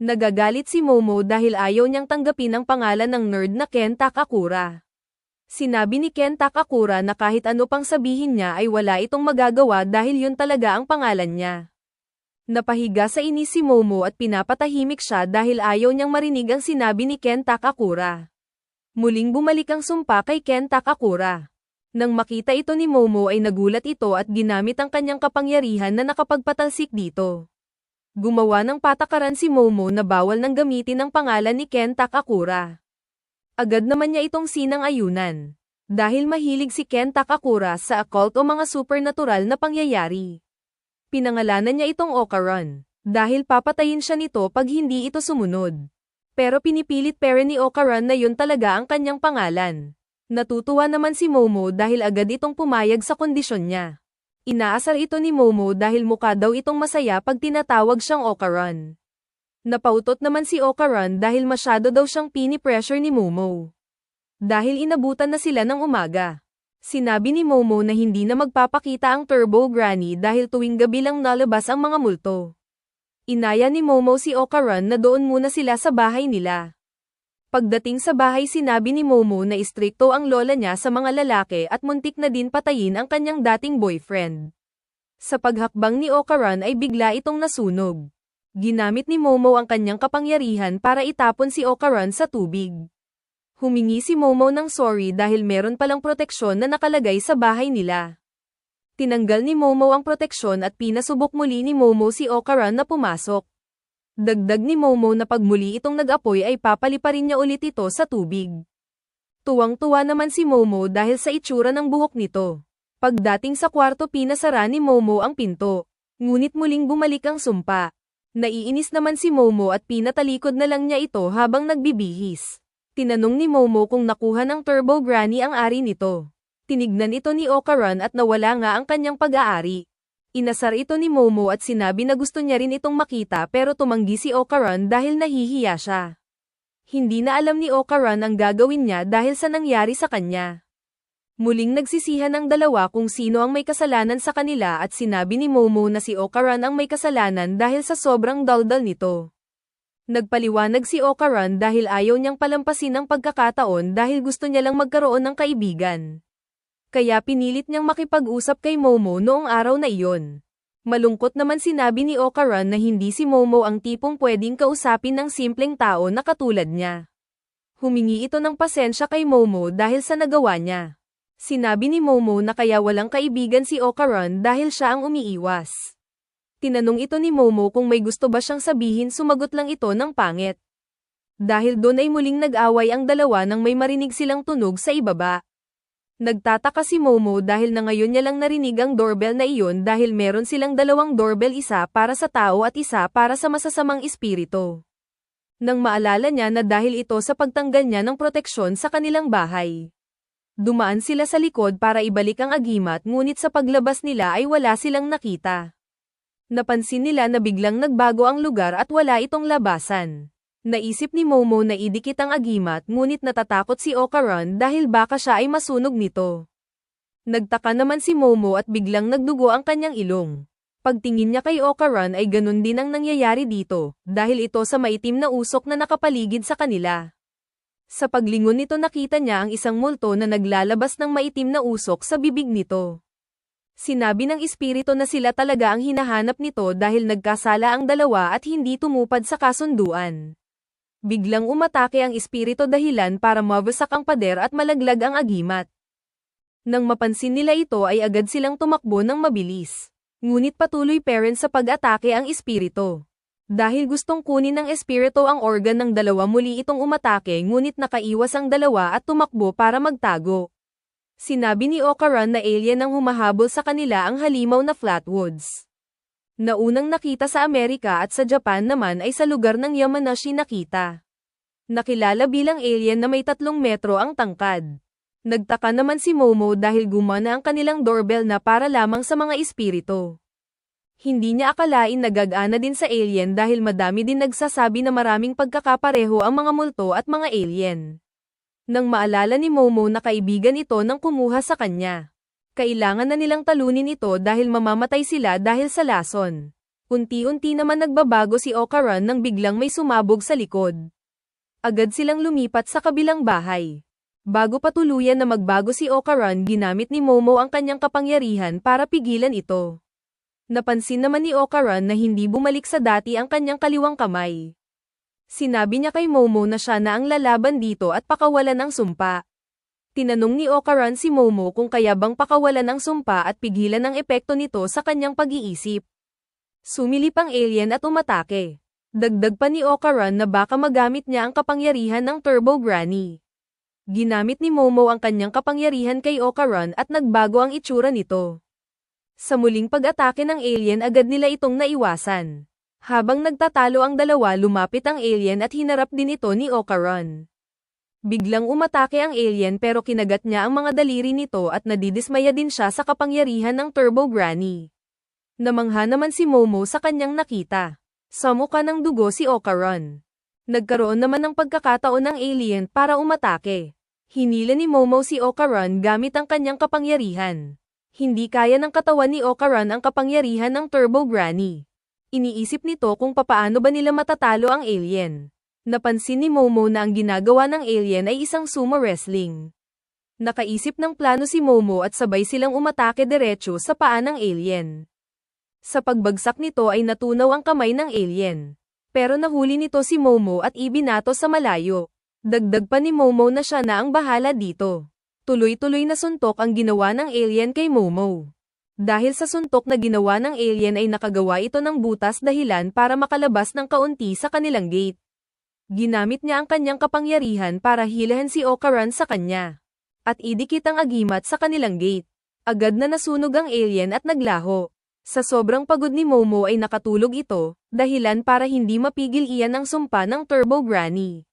Nagagalit si Momo dahil ayaw niyang tanggapin ang pangalan ng nerd na Ken Takakura. Sinabi ni Ken Takakura na kahit ano pang sabihin niya ay wala itong magagawa dahil yun talaga ang pangalan niya. Napahiga sa inis si Momo at pinapatahimik siya dahil ayaw niyang marinig ang sinabi ni Ken Takakura. Muling bumalik ang sumpa kay Ken Takakura. Nang makita ito ni Momo ay nagulat ito at ginamit ang kanyang kapangyarihan na nakapagpatalsik dito. Gumawa ng patakaran si Momo na bawal nang gamitin ang pangalan ni Ken Takakura. Agad naman niya itong sinang-ayunan. Dahil mahilig si Ken Takakura sa occult o mga supernatural na pangyayari. Pinangalanan niya itong Okaran, dahil papatayin siya nito pag hindi ito sumunod. Pero pinipilit pa rin ni Okaran na yun talaga ang kanyang pangalan. Natutuwa naman si Momo dahil agad itong pumayag sa kondisyon niya. Inaasar ito ni Momo dahil mukha daw itong masaya pag tinatawag siyang Okaran. Napautot naman si Okaran dahil masyado daw siyang pini-pressure ni Momo. Dahil inabutan na sila ng umaga. Sinabi ni Momo na hindi na magpapakita ang Turbo Granny dahil tuwing gabi lang nalabas ang mga multo. Inaya ni Momo si Okaran na doon muna sila sa bahay nila. Pagdating sa bahay sinabi ni Momo na istrikto ang lola niya sa mga lalaki at muntik na din patayin ang kanyang dating boyfriend. Sa paghakbang ni Okaran ay bigla itong nasunog. Ginamit ni Momo ang kanyang kapangyarihan para itapon si Okaran sa tubig. Humingi si Momo ng sorry dahil meron palang proteksyon na nakalagay sa bahay nila. Tinanggal ni Momo ang proteksyon at pinasubok muli ni Momo si Okaran na pumasok. Dagdag ni Momo na pag muli itong nag-apoy ay papaliparin niya ulit ito sa tubig. Tuwang-tuwa naman si Momo dahil sa itsura ng buhok nito. Pagdating sa kwarto pinasara ni Momo ang pinto. Ngunit muling bumalik ang sumpa. Naiinis naman si Momo at pinatalikod na lang niya ito habang nagbibihis. Tinanong ni Momo kung nakuha ng Turbo Granny ang ari nito. Tinignan ito ni Okaran at nawala nga ang kanyang pag-aari. Inasar ito ni Momo at sinabi na gusto niya rin itong makita pero tumanggi si Okaran dahil nahihiya siya. Hindi na alam ni Okaran ang gagawin niya dahil sa nangyari sa kanya. Muling nagsisihan ang dalawa kung sino ang may kasalanan sa kanila at sinabi ni Momo na si Okaran ang may kasalanan dahil sa sobrang daldal nito. Nagpaliwanag si Okaran dahil ayaw niyang palampasin ang pagkakataon dahil gusto niya lang magkaroon ng kaibigan. Kaya pinilit niyang makipag-usap kay Momo noong araw na iyon. Malungkot naman sinabi ni Okaran na hindi si Momo ang tipong pwedeng kausapin ng simpleng tao na katulad niya. Humingi ito ng pasensya kay Momo dahil sa nagawa niya. Sinabi ni Momo na kaya walang kaibigan si Okaran dahil siya ang umiiwas. Tinanong ito ni Momo kung may gusto ba siyang sabihin, sumagot lang ito ng pangit. Dahil doon ay muling nag-away ang dalawa nang may marinig silang tunog sa ibaba. Nagtataka si Momo dahil na ngayon niya lang narinig ang doorbell na iyon dahil meron silang dalawang doorbell, isa para sa tao at isa para sa masasamang espiritu. Nang maalala niya na dahil ito sa pagtanggal niya ng proteksyon sa kanilang bahay. Dumaan sila sa likod para ibalik ang agimat ngunit sa paglabas nila ay wala silang nakita. Napansin nila na biglang nagbago ang lugar at wala itong labasan. Naisip ni Momo na idikit ang agimat ngunit natatakot si Okaran dahil baka siya ay masunog nito. Nagtaka naman si Momo at biglang nagdugo ang kanyang ilong. Pagtingin niya kay Okaran ay ganun din ang nangyayari dito, dahil ito sa maitim na usok na nakapaligid sa kanila. Sa paglingon nito nakita niya ang isang multo na naglalabas ng maitim na usok sa bibig nito. Sinabi ng espiritu na sila talaga ang hinahanap nito dahil nagkasala ang dalawa at hindi tumupad sa kasunduan. Biglang umatake ang espiritu dahilan para mawasak ang pader at malaglag ang agimat. Nang mapansin nila ito ay agad silang tumakbo ng mabilis. Ngunit patuloy pa rin sa pag-atake ang espiritu. Dahil gustong kunin ng espiritu ang organ ng dalawa muli itong umatake ngunit nakaiwas ang dalawa at tumakbo para magtago. Sinabi ni Okaran na alien ang humahabol sa kanila ang halimaw na Flatwoods. Na unang nakita sa Amerika at sa Japan naman ay sa lugar ng Yamanashi nakita. Nakilala bilang alien na may 3 metro ang tangkad. Nagtaka naman si Momo dahil gumana ang kanilang doorbell na para lamang sa mga espiritu. Hindi niya akalain na gagana din sa alien dahil madami din nagsasabi na maraming pagkakapareho ang mga multo at mga alien. Nang maalala ni Momo na kaibigan ito nang kumuha sa kanya. Kailangan na nilang talunin ito dahil mamamatay sila dahil sa lason. Unti-unti naman nagbabago si Okaran nang biglang may sumabog sa likod. Agad silang lumipat sa kabilang bahay. Bago pa tuluyan na magbago si Okaran, ginamit ni Momo ang kanyang kapangyarihan para pigilan ito. Napansin naman ni Okaran na hindi bumalik sa dati ang kanyang kaliwang kamay. Sinabi niya kay Momo na siya na ang lalaban dito at pakawalan ng sumpa. Tinanong ni Okaran si Momo kung kaya bang pakawalan ang sumpa at pigilan ang epekto nito sa kanyang pag-iisip. Sumilip ang alien at umatake. Dagdag pa ni Okaran na baka magamit niya ang kapangyarihan ng Turbo Granny. Ginamit ni Momo ang kanyang kapangyarihan kay Okaran at nagbago ang itsura nito. Sa muling pag-atake ng alien, agad nila itong naiwasan. Habang nagtatalo ang dalawa, lumapit ang alien at hinarap din ito ni Okaran. Biglang umatake ang alien pero kinagat niya ang mga daliri nito at nadidismaya din siya sa kapangyarihan ng Turbo Granny. Namangha naman si Momo sa kanyang nakita. Sa mukha ng dugo si Okaran. Nagkaroon naman ng pagkakataon ng alien para umatake. Hinila ni Momo si Okaran gamit ang kanyang kapangyarihan. Hindi kaya ng katawan ni Okaran ang kapangyarihan ng Turbo Granny. Iniisip nito kung papaano ba nila matatalo ang alien. Napansin ni Momo na ang ginagawa ng alien ay isang sumo wrestling. Nakaisip ng plano si Momo at sabay silang umatake diretso sa paa ng alien. Sa pagbagsak nito ay natunaw ang kamay ng alien. Pero nahuli nito si Momo at ibinato sa malayo. Dagdag pa ni Momo na siya na ang bahala dito. Tuloy-tuloy na suntok ang ginawa ng alien kay Momo. Dahil sa suntok na ginawa ng alien ay nakagawa ito ng butas dahilan para makalabas ng kaunti sa kanilang gate. Ginamit niya ang kanyang kapangyarihan para hilahan si Okaran sa kanya. At idikit ang agimat sa kanilang gate. Agad na nasunog ang alien at naglaho. Sa sobrang pagod ni Momo ay nakatulog ito, dahilan para hindi mapigil iyan ang sumpa ng Turbo Granny.